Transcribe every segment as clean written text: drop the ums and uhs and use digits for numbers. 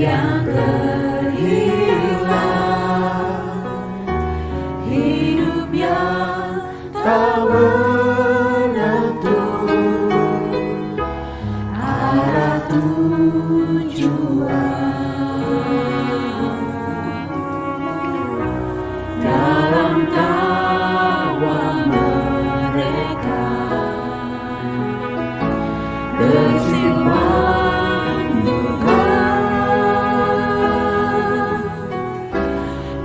yang terhilang, hidup yang tak menentu, arah tujuan. Dalam tawa mereka bersimpan duka,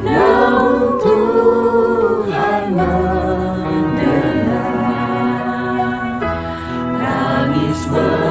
namun Tuhan mendengar tangis mereka.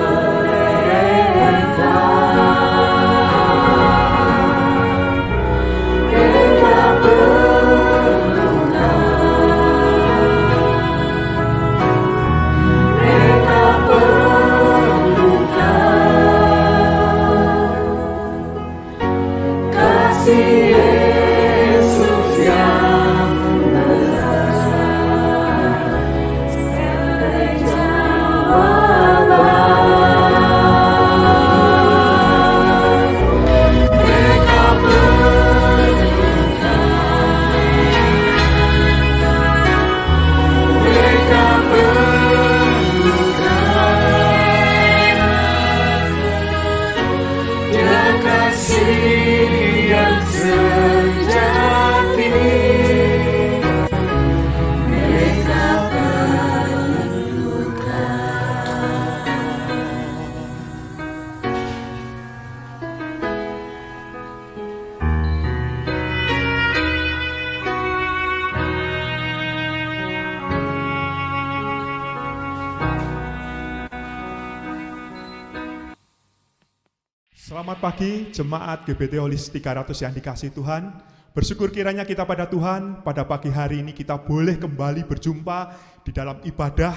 Selamat pagi jemaat GBT Holis 300 yang dikasihi Tuhan. Bersyukur kiranya kita pada Tuhan, pada pagi hari ini kita boleh kembali berjumpa di dalam ibadah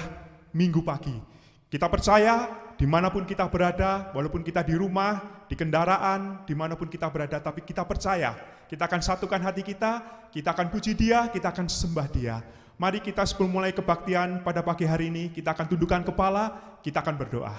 Minggu pagi. Kita percaya dimanapun kita berada, walaupun kita di rumah, di kendaraan, dimanapun kita berada, tapi kita percaya kita akan satukan hati kita akan puji Dia, kita akan sembah Dia. Mari kita sebelum mulai kebaktian pada pagi hari ini, kita akan tundukkan kepala, kita akan berdoa.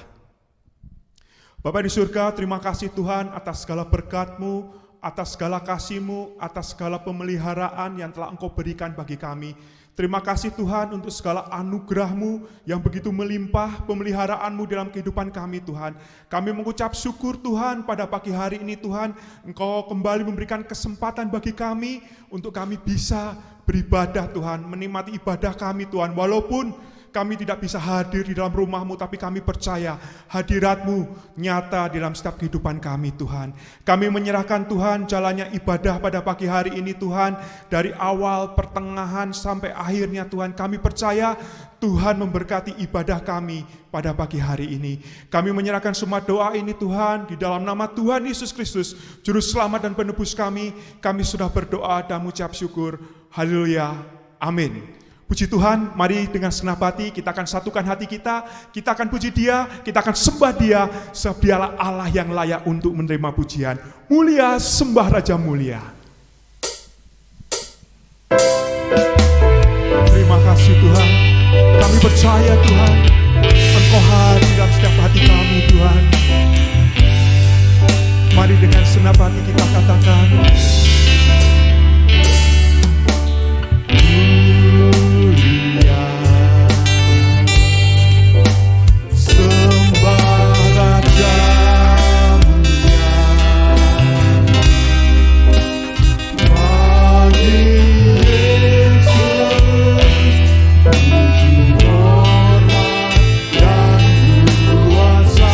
Bapa di surga, terima kasih Tuhan atas segala berkat-Mu, atas segala kasih-Mu, atas segala pemeliharaan yang telah Engkau berikan bagi kami. Terima kasih Tuhan untuk segala anugerah-Mu yang begitu melimpah, pemeliharaan-Mu dalam kehidupan kami Tuhan. Kami mengucap syukur Tuhan pada pagi hari ini Tuhan, Engkau kembali memberikan kesempatan bagi kami untuk kami bisa beribadah Tuhan, menikmati ibadah kami Tuhan. Walaupun kami tidak bisa hadir di dalam rumah-Mu, tapi kami percaya hadirat-Mu nyata dalam setiap kehidupan kami Tuhan. Kami menyerahkan Tuhan jalannya ibadah pada pagi hari ini Tuhan. Dari awal, pertengahan, sampai akhirnya Tuhan. Kami percaya Tuhan memberkati ibadah kami pada pagi hari ini. Kami menyerahkan semua doa ini Tuhan, di dalam nama Tuhan Yesus Kristus, Juru Selamat dan Penebus kami. Kami sudah berdoa dan mengucap syukur. Haleluya. Amin. Puji Tuhan, mari dengan segenap hati kita akan satukan hati kita akan puji Dia, kita akan sembah Dia, sebab Dialah Allah yang layak untuk menerima pujian. Mulia, sembah Raja mulia. Terima kasih Tuhan, kami percaya Tuhan, Engkau hadir dalam setiap hati kami Tuhan. Mari dengan segenap hati kita katakan, kuasa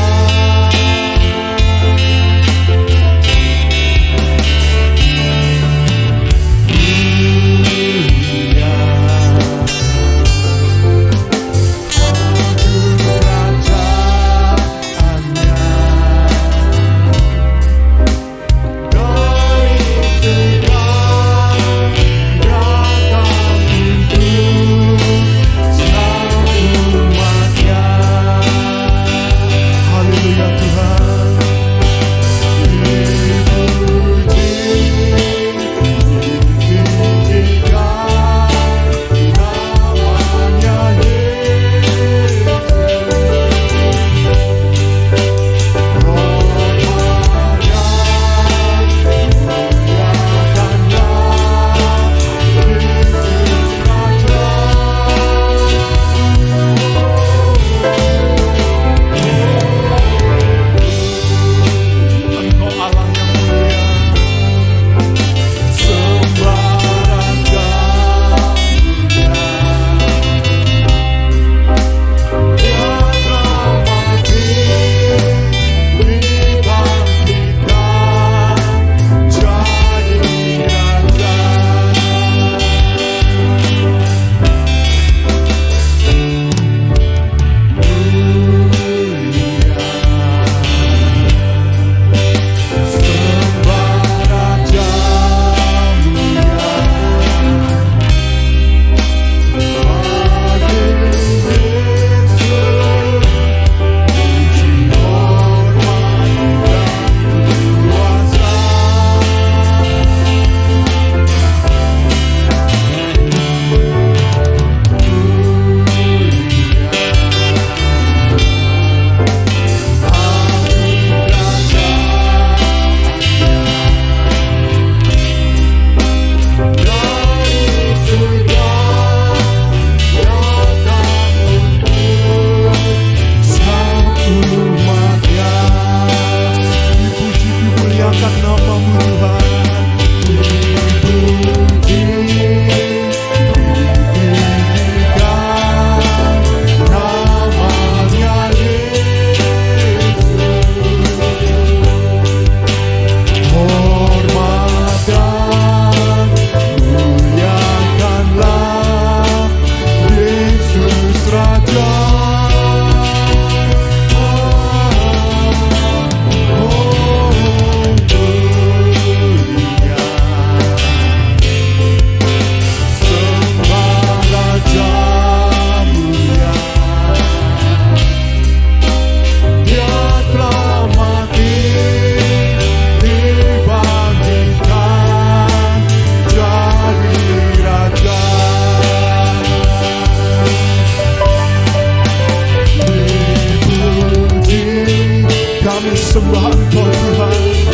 Kami sembah Engkau Tuhan.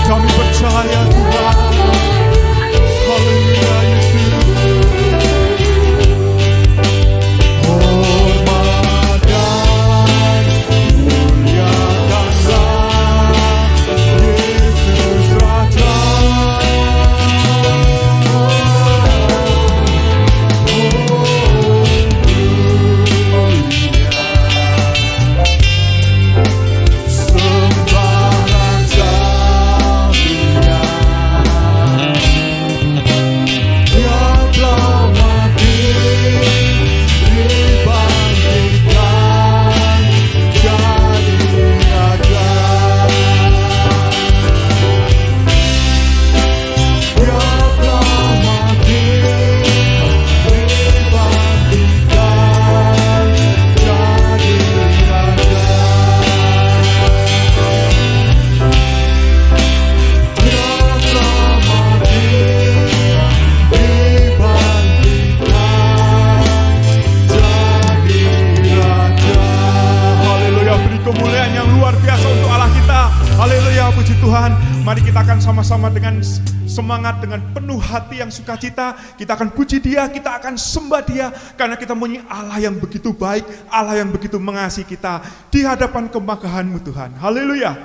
Kami percaya Tuhan. Haleluya Yesus. Hormat dan muliakanlah Yesus Raja. Mari kita akan sama-sama dengan semangat, dengan penuh hati yang sukacita, kita akan puji Dia, kita akan sembah Dia, karena kita mempunyai Allah yang begitu baik, Allah yang begitu mengasihi kita di hadapan kemagahan-Mu Tuhan. Haleluya.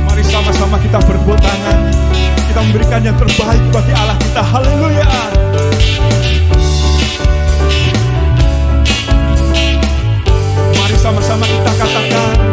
Mari sama-sama kita berbuat tangan, kita memberikan yang terbaik bagi Allah kita. Haleluya. Mari sama-sama kita katakan,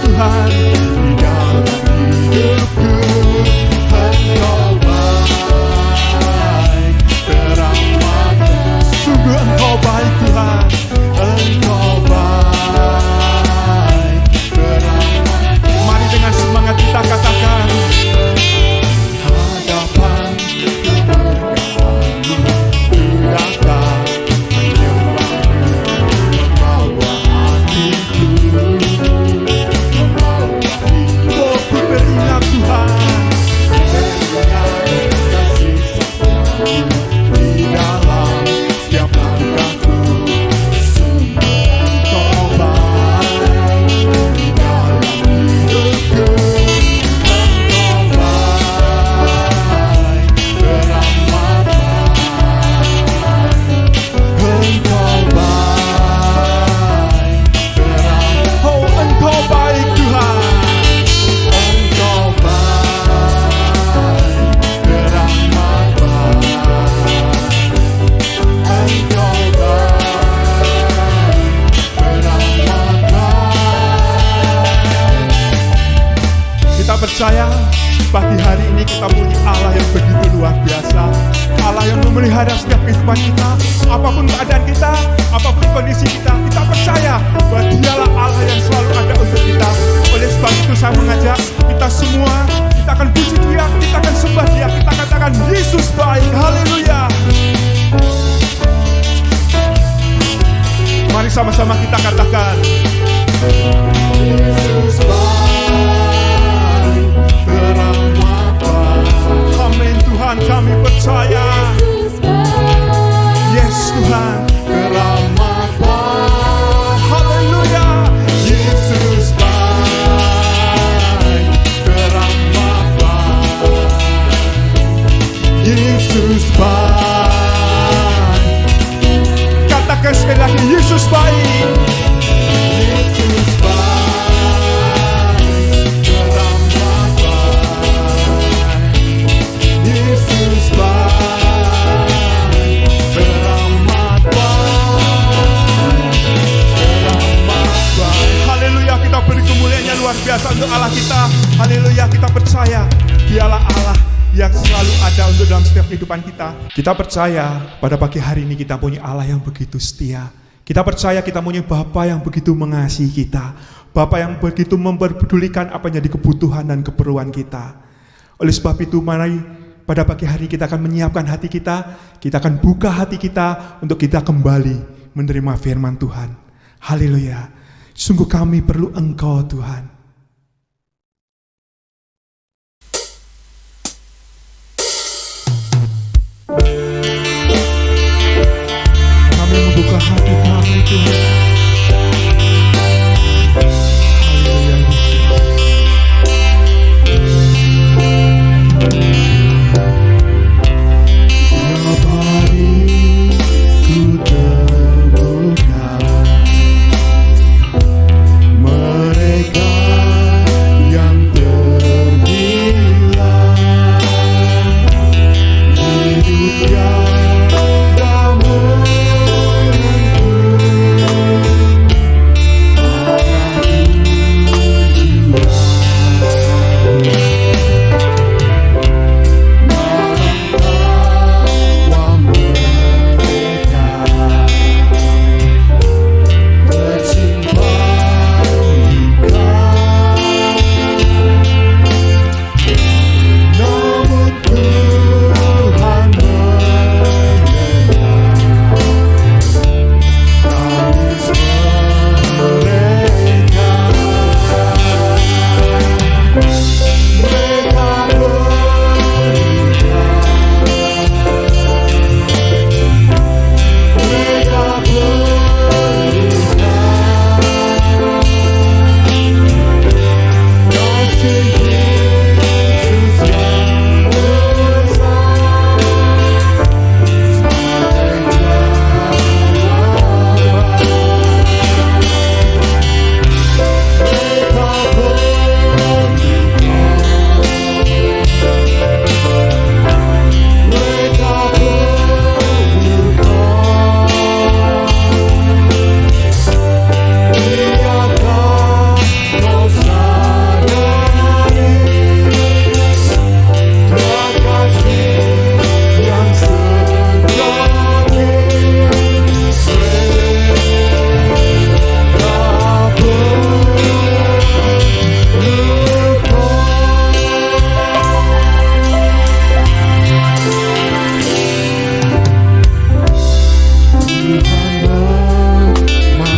Tuhan, di dalam hidupku Engkau baik, teramat, sungguh Engkau baik Tuhan, Engkau baik, teramat. Mari dengan semangat kita katakan, hadapan keberkahan-Mu ku datang, menyembah-Mu, membawa hatiku. Teringat Tuhan, teringat kasih setiamu di dalam setiap langkahku. Sungguh Engkau baik di dalam hidupku. Engkau baik, teramat baik. Engkau baik, teramat. Oh, Engkau baik Tuhan. Percaya pagi hari ini kita punya Allah yang begitu luar biasa, Allah yang memelihara setiap kehidupan kita, apapun keadaan kita, apapun kondisi kita, kita percaya bahwa Dialah Allah yang selalu ada untuk kita. Oleh sebab itu saya mengajak kita semua, kita akan puji Dia, kita akan sembah Dia, kita katakan Yesus baik. Haleluya. Mari sama-sama kita katakan Yesus baik. Amin Tuhan, kami percaya. Yes Tuhan, teramat baik. Haleluya. Yesus baik, teramat baik. Yesus baik. Katakan sekali lagi, Yesus baik. Yesus baik. Luar biasa untuk Allah kita. Haleluya, kita percaya Dialah Allah yang selalu ada untuk dalam setiap kehidupan kita. Kita percaya pada pagi hari ini kita punya Allah yang begitu setia. Kita percaya kita punya Bapa yang begitu mengasihi kita. Bapa yang begitu memperdulikan apa yang jadi kebutuhan dan keperluan kita. Oleh sebab itu, mari pada pagi hari kita akan menyiapkan hati kita akan buka hati kita untuk kita kembali menerima firman Tuhan. Haleluya. Sungguh kami perlu Engkau Tuhan. Kami membuka hati kami Tuhan. Haleluya Tiap hari ku temukan mereka yang terhilang, hidup yang damai arah tujuan. Mereka tersimpan di namun Tuhan tangis mereka. Mereka kasih Yesus yang besar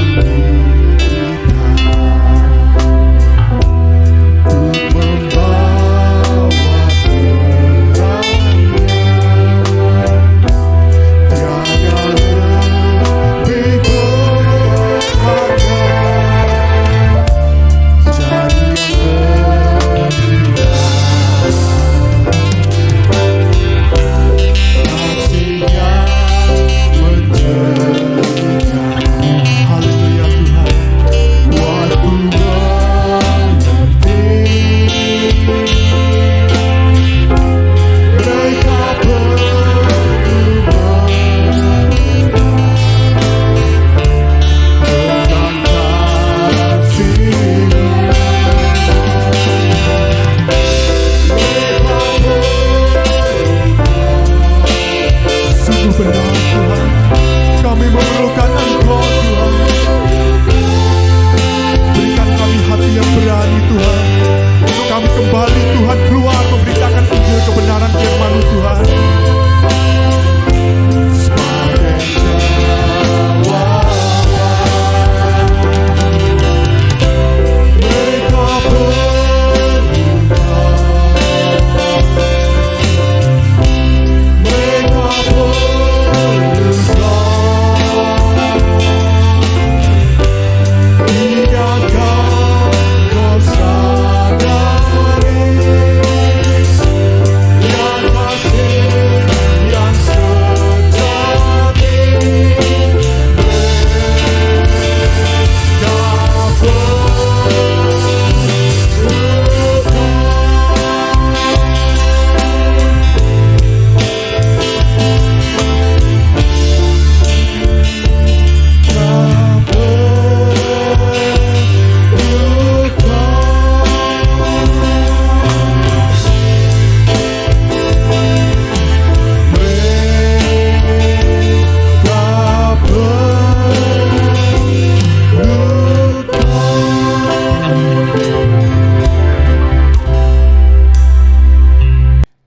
sebagai jawaban. Mereka benar Tuhan, kami memerlukan Engkau Tuhan. Berikan kami hati yang berani Tuhan, untuk kami kembali Tuhan keluar memberitakan Injil kebenaran firman-Mu Tuhan. Sebagai jawaban, mereka sadari yang kasih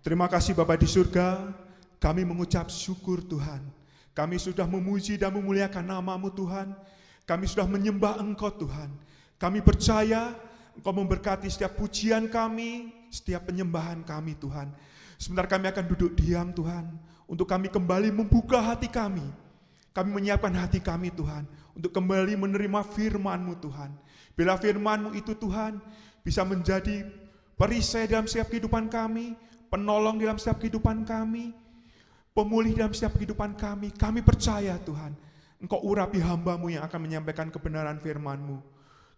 Terima kasih Bapa di surga, kami mengucap syukur Tuhan. Kami sudah memuji dan memuliakan nama-Mu Tuhan. Kami sudah menyembah Engkau Tuhan. Kami percaya Engkau memberkati setiap pujian kami, setiap penyembahan kami Tuhan. Sebentar kami akan duduk diam Tuhan, untuk kami kembali membuka hati kami. Kami menyiapkan hati kami Tuhan, untuk kembali menerima firman-Mu Tuhan. Bila firman-Mu itu Tuhan, bisa menjadi perisai dalam setiap kehidupan kami, penolong dalam setiap kehidupan kami, pemulih dalam setiap kehidupan kami. Kami percaya Tuhan, Engkau urapi hamba-Mu yang akan menyampaikan kebenaran firman-Mu.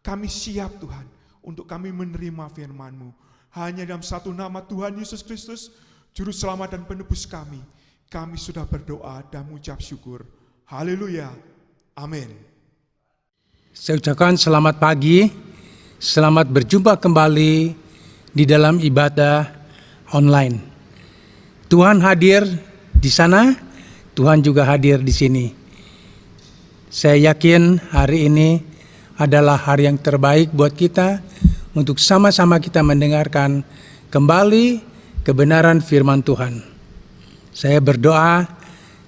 Kami siap Tuhan, untuk kami menerima firman-Mu. Hanya dalam satu nama Tuhan Yesus Kristus, Juru Selamat dan Penebus kami sudah berdoa dan mengucap syukur. Haleluya. Amin. Saya ucapkan selamat pagi, selamat berjumpa kembali di dalam ibadah online. Tuhan hadir di sana, Tuhan juga hadir di sini. Saya yakin hari ini adalah hari yang terbaik buat kita untuk sama-sama kita mendengarkan kembali kebenaran firman Tuhan. Saya berdoa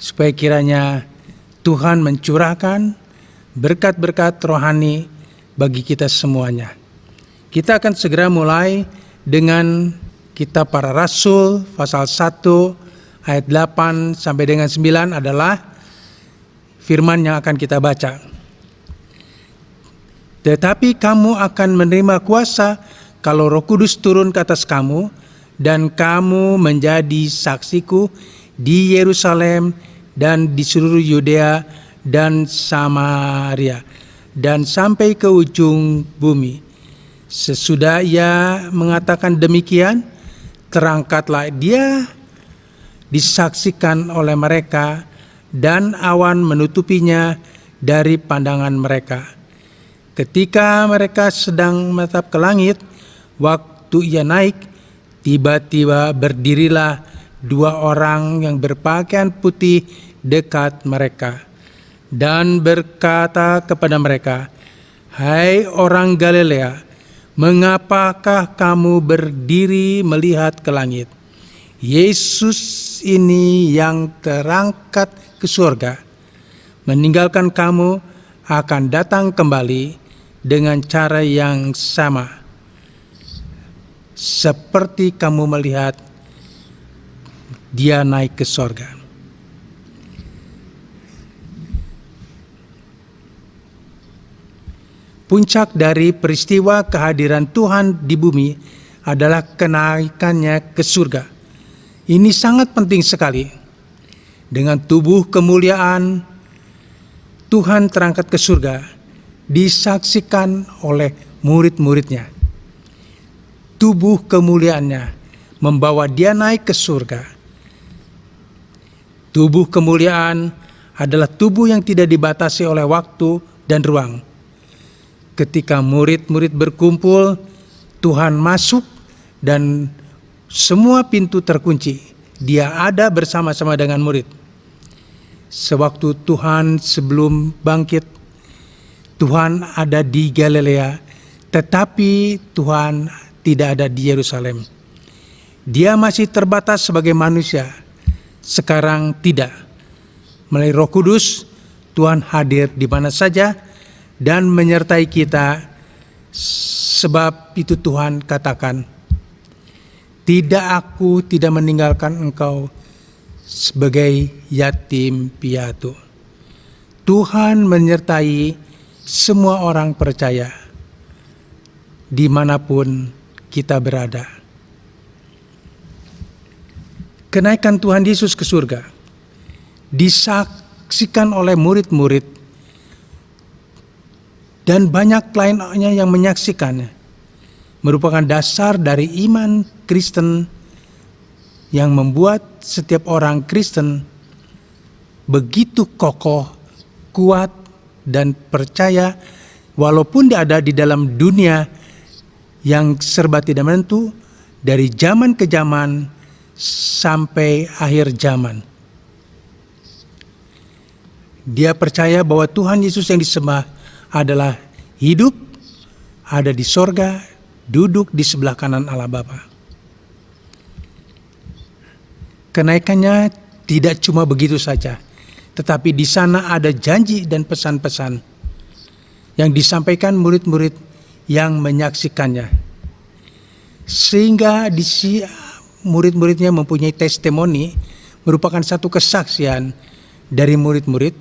supaya kiranya Tuhan mencurahkan berkat-berkat rohani bagi kita semuanya. Kita akan segera mulai dengan Kitab Para Rasul pasal 1 ayat 8 sampai dengan 9 adalah firman yang akan kita baca. Tetapi kamu akan menerima kuasa kalau Roh Kudus turun ke atas kamu, dan kamu menjadi saksiku di Yerusalem dan di seluruh Yudea dan Samaria dan sampai ke ujung bumi. Sesudah ia mengatakan demikian, terangkatlah dia disaksikan oleh mereka, dan awan menutupinya dari pandangan mereka. Ketika mereka sedang menatap ke langit, waktu ia naik, tiba-tiba berdirilah dua orang yang berpakaian putih dekat mereka, dan berkata kepada mereka, "Hai orang Galilea, mengapakah kamu berdiri melihat ke langit? Yesus ini yang terangkat ke surga, meninggalkan kamu, akan datang kembali dengan cara yang sama, seperti kamu melihat dia naik ke surga." Puncak dari peristiwa kehadiran Tuhan di bumi adalah kenaikannya ke surga. Ini sangat penting sekali. Dengan tubuh kemuliaan, Tuhan terangkat ke surga, disaksikan oleh murid-muridnya. Tubuh kemuliaannya membawa dia naik ke surga. Tubuh kemuliaan adalah tubuh yang tidak dibatasi oleh waktu dan ruang. Ketika murid-murid berkumpul, Tuhan masuk dan semua pintu terkunci. Dia ada bersama-sama dengan murid. Sewaktu Tuhan sebelum bangkit, Tuhan ada di Galilea, tetapi Tuhan tidak ada di Yerusalem. Dia masih terbatas sebagai manusia. Sekarang tidak. Melalui Roh Kudus, Tuhan hadir di mana saja dan menyertai kita. Sebab itu Tuhan katakan, aku tidak meninggalkan engkau sebagai yatim piatu. Tuhan menyertai semua orang percaya dimanapun kita berada. Kenaikan Tuhan Yesus ke surga disaksikan oleh murid-murid, dan banyak lainnya yang menyaksikannya, merupakan dasar dari iman Kristen yang membuat setiap orang Kristen begitu kokoh, kuat, dan percaya walaupun dia ada di dalam dunia yang serba tidak menentu dari zaman ke zaman sampai akhir zaman. Dia percaya bahwa Tuhan Yesus yang disembah adalah hidup, ada di sorga, duduk di sebelah kanan Allah Bapa. kenaikannya tidak cuma begitu saja, tetapi di sana ada janji dan pesan-pesan yang disampaikan murid-murid yang menyaksikannya. Sehingga murid-muridnya mempunyai testimoni, merupakan satu kesaksian dari murid-murid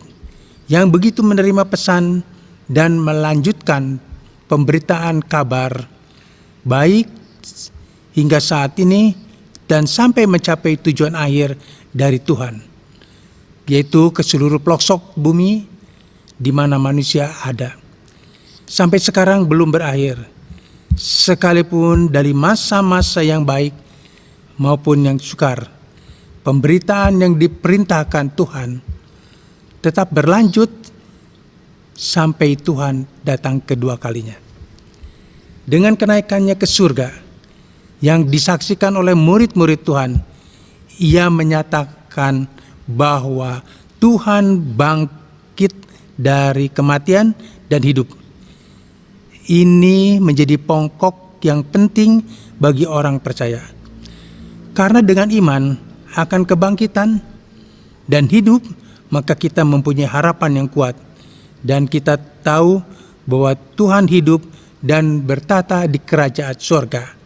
yang begitu menerima pesan dan melanjutkan pemberitaan kabar baik hingga saat ini dan sampai mencapai tujuan akhir dari Tuhan, yaitu ke seluruh pelosok bumi di mana manusia ada. Sampai sekarang belum berakhir, sekalipun dari masa-masa yang baik maupun yang sukar, pemberitaan yang diperintahkan Tuhan tetap berlanjut sampai Tuhan datang kedua kalinya. Dengan kenaikannya ke surga yang disaksikan oleh murid-murid Tuhan, ia menyatakan bahwa Tuhan bangkit dari kematian dan hidup. Ini menjadi pokok yang penting bagi orang percaya. Karena dengan iman akan kebangkitan dan hidup, maka kita mempunyai harapan yang kuat. Dan kita tahu bahwa Tuhan hidup dan bertata di kerajaan surga.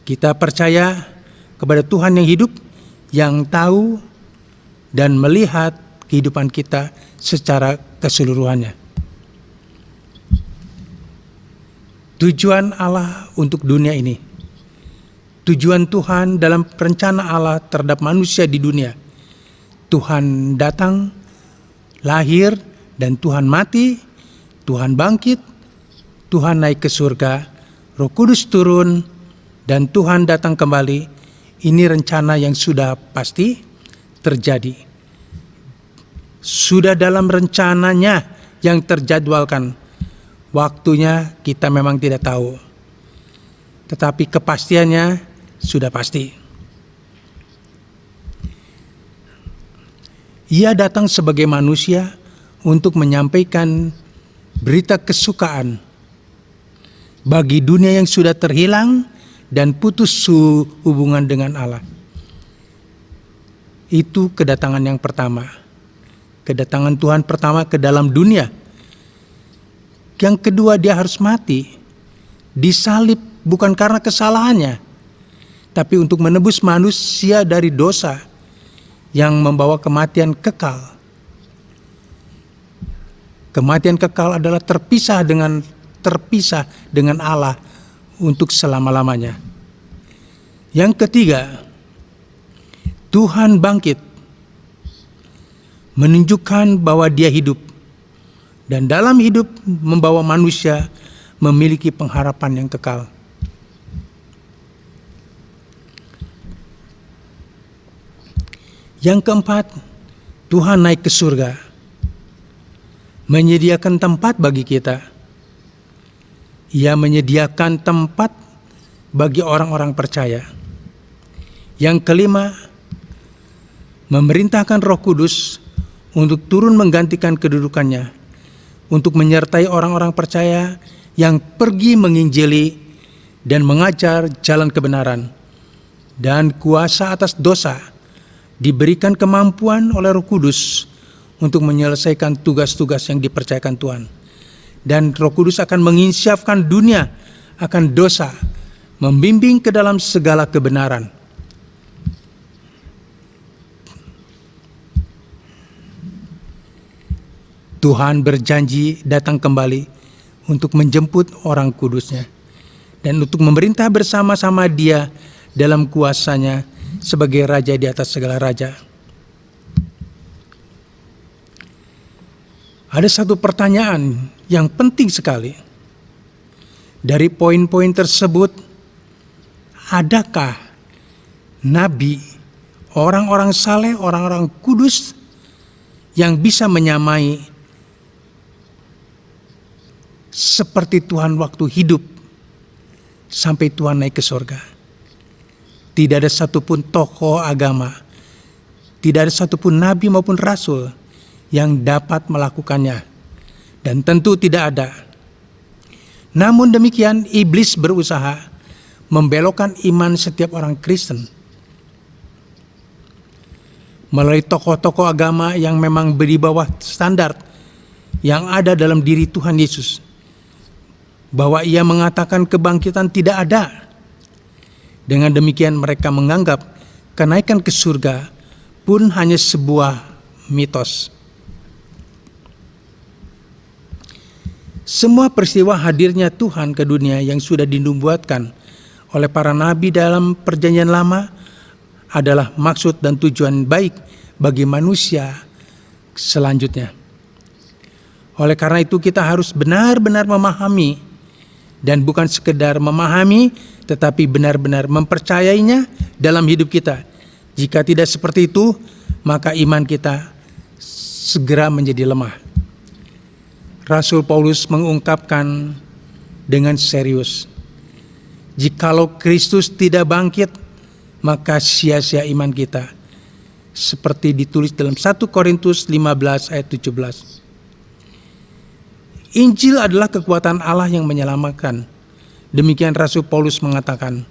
Kita percaya kepada Tuhan yang hidup, yang tahu dan melihat kehidupan kita secara keseluruhannya. Tujuan Allah untuk dunia ini, tujuan Tuhan dalam rencana Allah terhadap manusia di dunia. Tuhan datang, lahir, dan Tuhan mati, Tuhan bangkit, Tuhan naik ke surga, Roh Kudus turun, dan Tuhan datang kembali. Ini rencana yang sudah pasti terjadi. Sudah dalam rencananya yang terjadwalkan. Waktunya kita memang tidak tahu, tetapi kepastiannya sudah pasti. Ia datang sebagai manusia untuk menyampaikan berita kesukaan bagi dunia yang sudah terhilang dan putus hubungan dengan Allah. Itu kedatangan yang pertama. Kedatangan Tuhan pertama ke dalam dunia. Yang kedua, dia harus mati, disalib bukan karena kesalahannya, tapi untuk menebus manusia dari dosa yang membawa kematian kekal. Kematian kekal adalah terpisah dengan Allah untuk selama-lamanya. Yang ketiga, Tuhan bangkit, menunjukkan bahwa dia hidup. Dan dalam hidup membawa manusia memiliki pengharapan yang kekal. Yang keempat, Tuhan naik ke surga, menyediakan tempat bagi kita. Ia menyediakan tempat bagi orang-orang percaya. Yang kelima, memerintahkan Roh Kudus untuk turun menggantikan kedudukannya, untuk menyertai orang-orang percaya yang pergi menginjili dan mengajar jalan kebenaran. Dan kuasa atas dosa diberikan kemampuan oleh Roh Kudus untuk menyelesaikan tugas-tugas yang dipercayakan Tuhan. Dan Roh Kudus akan menginsyafkan dunia akan dosa, membimbing ke dalam segala kebenaran. Tuhan berjanji datang kembali untuk menjemput orang kudusnya dan untuk memerintah bersama-sama dia dalam kuasanya sebagai raja di atas segala raja. Ada satu pertanyaan yang penting sekali. Dari poin-poin tersebut, adakah nabi, orang-orang saleh, orang-orang kudus yang bisa menyamai seperti Tuhan waktu hidup sampai Tuhan naik ke surga? Tidak ada satupun tokoh agama, tidak ada satupun nabi maupun rasul yang dapat melakukannya, dan tentu tidak ada. Namun demikian, iblis berusaha membelokkan iman setiap orang Kristen. melalui tokoh-tokoh agama yang memang di bawah standar yang ada dalam diri Tuhan Yesus, bahwa ia mengatakan kebangkitan tidak ada. Dengan demikian mereka menganggap kenaikan ke surga pun hanya sebuah mitos. Semua peristiwa hadirnya Tuhan ke dunia yang sudah dinubuatkan oleh para nabi dalam Perjanjian Lama adalah maksud dan tujuan baik bagi manusia selanjutnya. Oleh karena itu kita harus benar-benar memahami, dan bukan sekedar memahami, tetapi benar-benar mempercayainya dalam hidup kita. Jika tidak seperti itu, maka iman kita segera menjadi lemah. Rasul Paulus mengungkapkan dengan serius, jikalau Kristus tidak bangkit, maka sia-sia iman kita. Seperti ditulis dalam 1 Korintus 15 ayat 17. Injil adalah kekuatan Allah yang menyelamatkan. Demikian Rasul Paulus mengatakan,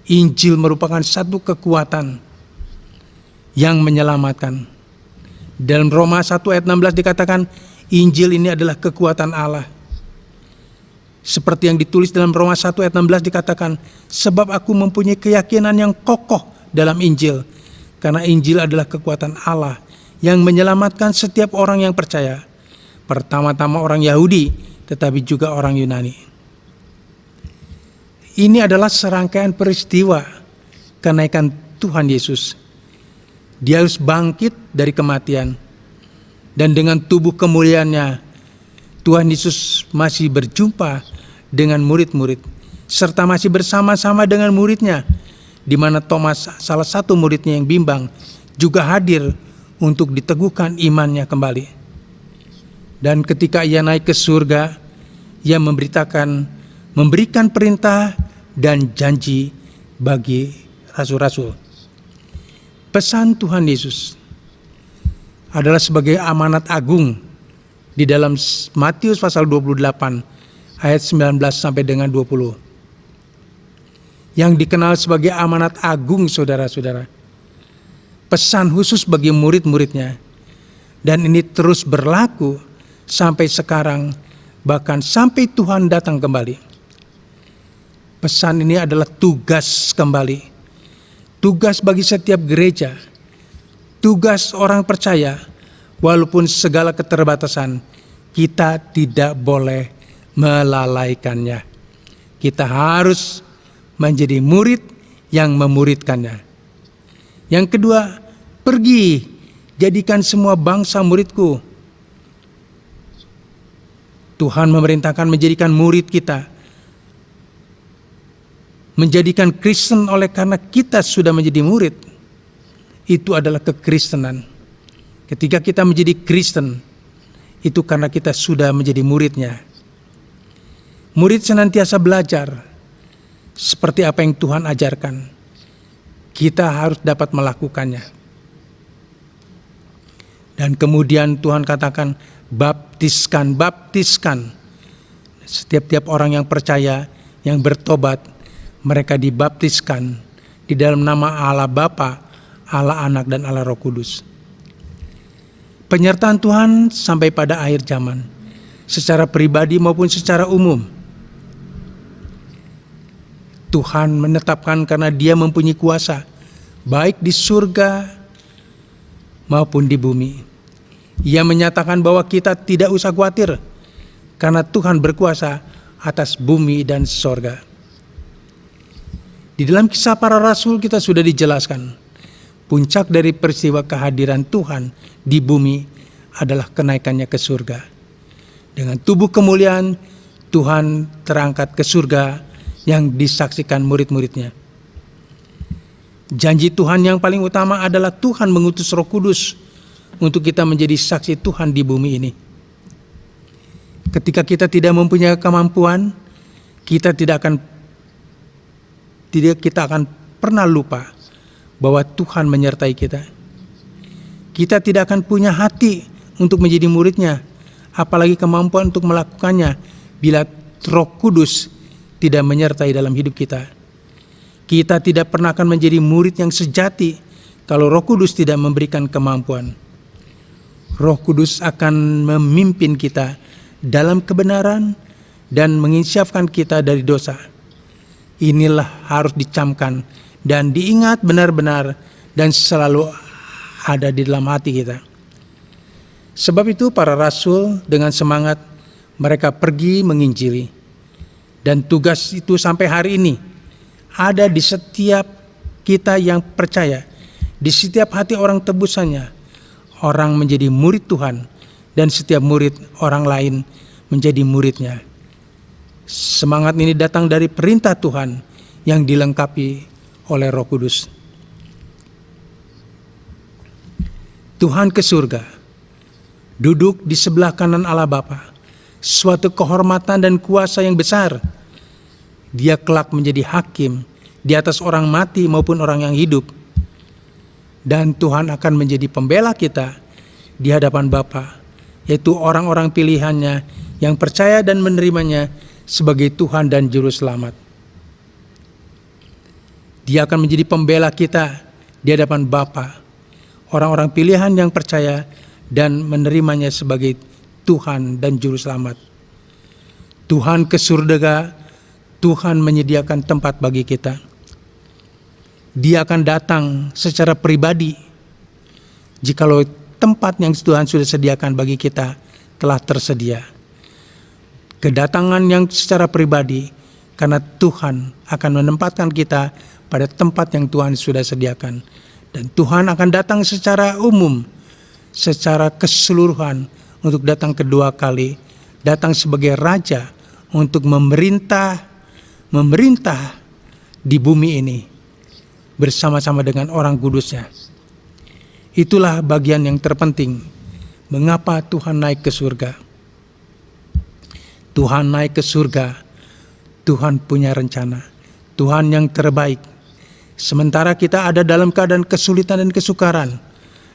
Injil merupakan satu kekuatan yang menyelamatkan. Dalam Roma 1 ayat 16 dikatakan, Injil ini adalah kekuatan Allah. Seperti yang ditulis dalam Roma 1 ayat 16 dikatakan, sebab aku mempunyai keyakinan yang kokoh dalam Injil, karena Injil adalah kekuatan Allah yang menyelamatkan setiap orang yang percaya, pertama-tama orang Yahudi, tetapi juga orang Yunani. Ini adalah serangkaian peristiwa kenaikan Tuhan Yesus. Dia harus bangkit dari kematian, dan dengan tubuh kemuliaannya, Tuhan Yesus masih berjumpa dengan murid-murid, serta masih bersama-sama dengan muridnya, di mana Thomas, salah satu muridnya yang bimbang, juga hadir untuk diteguhkan imannya kembali. Dan ketika ia naik ke surga, ia memberikan perintah dan janji bagi rasul-rasul. Pesan Tuhan Yesus adalah sebagai amanat agung di dalam Matius pasal 28 ayat 19 sampai dengan 20. Yang dikenal sebagai amanat agung, saudara-saudara. Pesan khusus bagi murid-muridnya. Dan ini terus berlaku sampai sekarang, bahkan sampai Tuhan datang kembali. Pesan ini adalah tugas kembali. Tugas bagi setiap gereja. Tugas orang percaya, walaupun segala keterbatasan, kita tidak boleh melalaikannya. Kita harus menjadi murid yang memuridkannya. Yang kedua, pergi, jadikan semua bangsa muridku. Tuhan memerintahkan menjadikan murid kita, menjadikan Kristen oleh karena kita sudah menjadi murid. Itu adalah kekristenan. Ketika kita menjadi Kristen, itu karena kita sudah menjadi muridnya. Murid senantiasa belajar seperti apa yang Tuhan ajarkan. Kita harus dapat melakukannya. Dan kemudian Tuhan katakan, baptiskan. Setiap orang yang percaya, yang bertobat, mereka dibaptiskan di dalam nama Allah Bapa, Allah Anak, dan Allah Roh Kudus. Penyertaan Tuhan sampai pada akhir zaman, secara pribadi maupun secara umum. Tuhan menetapkan karena Dia mempunyai kuasa, baik di surga maupun di bumi. Ia menyatakan bahwa kita tidak usah khawatir, karena Tuhan berkuasa atas bumi dan sorga. Di dalam Kisah Para Rasul kita sudah dijelaskan, puncak dari peristiwa kehadiran Tuhan di bumi adalah kenaikannya ke surga. Dengan tubuh kemuliaan, Tuhan terangkat ke surga yang disaksikan murid-muridnya. Janji Tuhan yang paling utama adalah Tuhan mengutus Roh Kudus untuk kita menjadi saksi Tuhan di bumi ini. Ketika kita tidak mempunyai kemampuan, kita akan pernah lupa bahwa Tuhan menyertai kita. Kita tidak akan punya hati untuk menjadi muridnya, apalagi kemampuan untuk melakukannya bila Roh Kudus tidak menyertai dalam hidup kita. Kita tidak pernah akan menjadi murid yang sejati kalau Roh Kudus tidak memberikan kemampuan. Roh Kudus akan memimpin kita dalam kebenaran dan menginsyafkan kita dari dosa. Inilah harus dicamkan dan diingat benar-benar dan selalu ada di dalam hati kita. Sebab itu para rasul dengan semangat mereka pergi menginjili. Dan tugas itu sampai hari ini ada di setiap kita yang percaya, di setiap hati orang tebusannya. Orang menjadi murid Tuhan dan setiap murid orang lain menjadi muridnya. Semangat ini datang dari perintah Tuhan yang dilengkapi oleh Roh Kudus. Tuhan ke surga, duduk di sebelah kanan Allah Bapa, suatu kehormatan dan kuasa yang besar. Dia kelak menjadi hakim di atas orang mati maupun orang yang hidup. Dan Tuhan akan menjadi pembela kita di hadapan Bapa, yaitu orang-orang pilihannya yang percaya dan menerimanya sebagai Tuhan dan Juru Selamat. Dia akan menjadi pembela kita di hadapan Bapa, orang-orang pilihan yang percaya dan menerimanya sebagai Tuhan dan Juru Selamat. Tuhan ke surga, Tuhan menyediakan tempat bagi kita. Dia akan datang secara pribadi jikalau tempat yang Tuhan sudah sediakan bagi kita telah tersedia. Kedatangan yang secara pribadi karena Tuhan akan menempatkan kita pada tempat yang Tuhan sudah sediakan. Dan Tuhan akan datang secara umum, secara keseluruhan untuk datang kedua kali, datang sebagai Raja untuk memerintah di bumi ini bersama-sama dengan orang kudusnya. Itulah bagian yang terpenting. Mengapa Tuhan naik ke surga? Tuhan naik ke surga. Tuhan punya rencana. Tuhan yang terbaik. Sementara kita ada dalam keadaan kesulitan dan kesukaran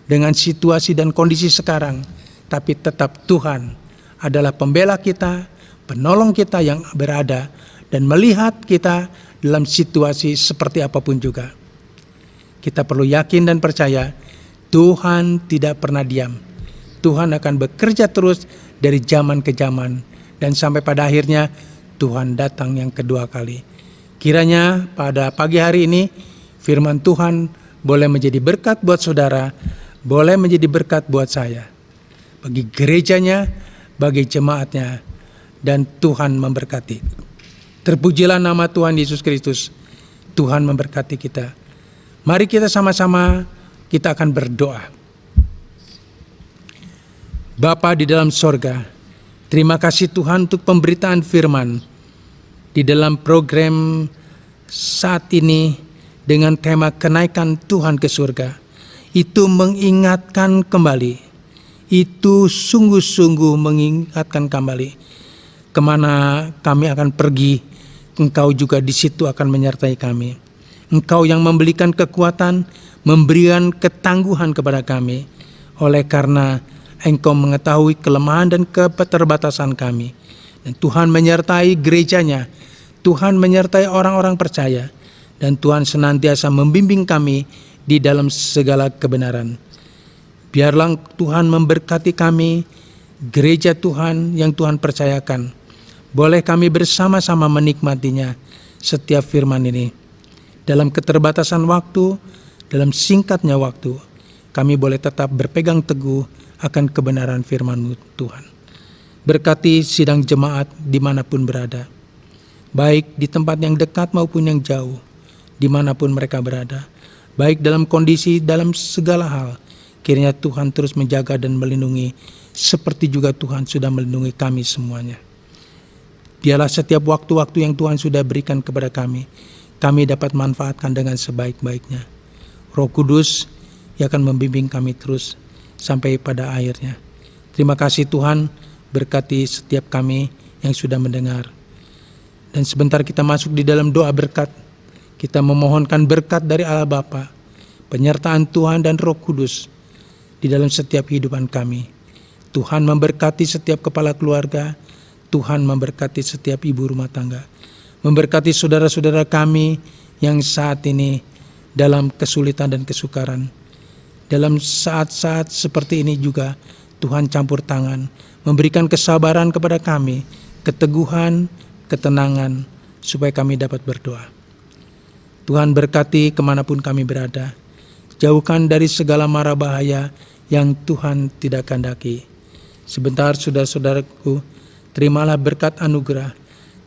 dengan situasi dan kondisi sekarang, tapi tetap Tuhan adalah pembela kita, penolong kita yang berada dan melihat kita dalam situasi seperti apapun juga. Kita perlu yakin dan percaya Tuhan tidak pernah diam. Tuhan akan bekerja terus dari zaman ke zaman dan sampai pada akhirnya Tuhan datang yang kedua kali. Kiranya pada pagi hari ini firman Tuhan boleh menjadi berkat buat saudara, boleh menjadi berkat buat saya, bagi gerejanya, bagi jemaatnya, dan Tuhan memberkati. Terpujilah nama Tuhan Yesus Kristus. Tuhan memberkati kita. Mari kita sama-sama kita akan berdoa. Bapa di dalam sorga, terima kasih Tuhan untuk pemberitaan firman di dalam program saat ini dengan tema kenaikan Tuhan ke surga. Itu mengingatkan kembali, itu sungguh-sungguh mengingatkan kembali kemana kami akan pergi. Engkau juga di situ akan menyertai kami. Engkau yang memberikan kekuatan, memberikan ketangguhan kepada kami. Oleh karena Engkau mengetahui kelemahan dan keterbatasan kami. Dan Tuhan menyertai gerejanya. Tuhan menyertai orang-orang percaya. Dan Tuhan senantiasa membimbing kami di dalam segala kebenaran. Biarlah Tuhan memberkati kami, gereja Tuhan yang Tuhan percayakan. Boleh kami bersama-sama menikmatinya setiap firman ini. Dalam keterbatasan waktu, dalam singkatnya waktu, kami boleh tetap berpegang teguh akan kebenaran firman-Mu Tuhan. Berkati sidang jemaat dimanapun berada, baik di tempat yang dekat maupun yang jauh, dimanapun mereka berada, baik dalam kondisi, dalam segala hal. Kiranya Tuhan terus menjaga dan melindungi, seperti juga Tuhan sudah melindungi kami semuanya. Biarlah setiap waktu-waktu yang Tuhan sudah berikan kepada kami dapat manfaatkan dengan sebaik-baiknya. Roh Kudus yang akan membimbing kami terus sampai pada akhirnya. Terima kasih Tuhan, berkati setiap kami yang sudah mendengar. Dan sebentar kita masuk di dalam doa berkat. Kita memohonkan berkat dari Allah Bapa, penyertaan Tuhan dan Roh Kudus di dalam setiap kehidupan kami. Tuhan memberkati setiap kepala keluarga, Tuhan memberkati setiap ibu rumah tangga, memberkati saudara-saudara kami yang saat ini dalam kesulitan dan kesukaran. dalam saat-saat seperti ini juga Tuhan campur tangan, memberikan kesabaran kepada kami, keteguhan, ketenangan, supaya kami dapat berdoa. Tuhan berkati kemanapun kami berada, jauhkan dari segala mara bahaya yang Tuhan tidak kehendaki. Sebentar saudara-saudaraku, terimalah berkat anugerah,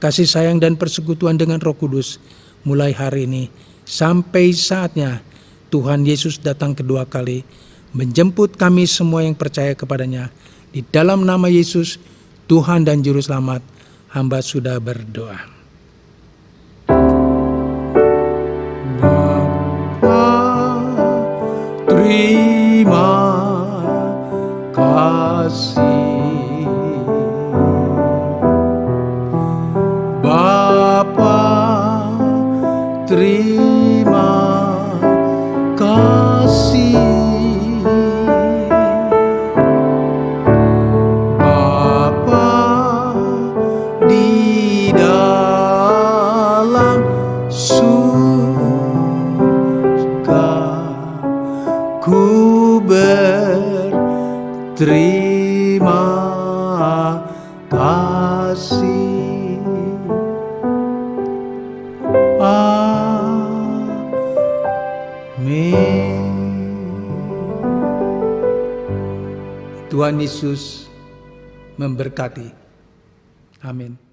kasih sayang dan persekutuan dengan Roh Kudus mulai hari ini sampai saatnya Tuhan Yesus datang kedua kali menjemput kami semua yang percaya kepadanya. Di dalam nama Yesus, Tuhan dan Juru Selamat, hamba sudah berdoa. Terima kasih Bapa, terima kasih Bapa, di dalam surga ku berterima kasih. Amin. Tuhan Yesus memberkati. Amin.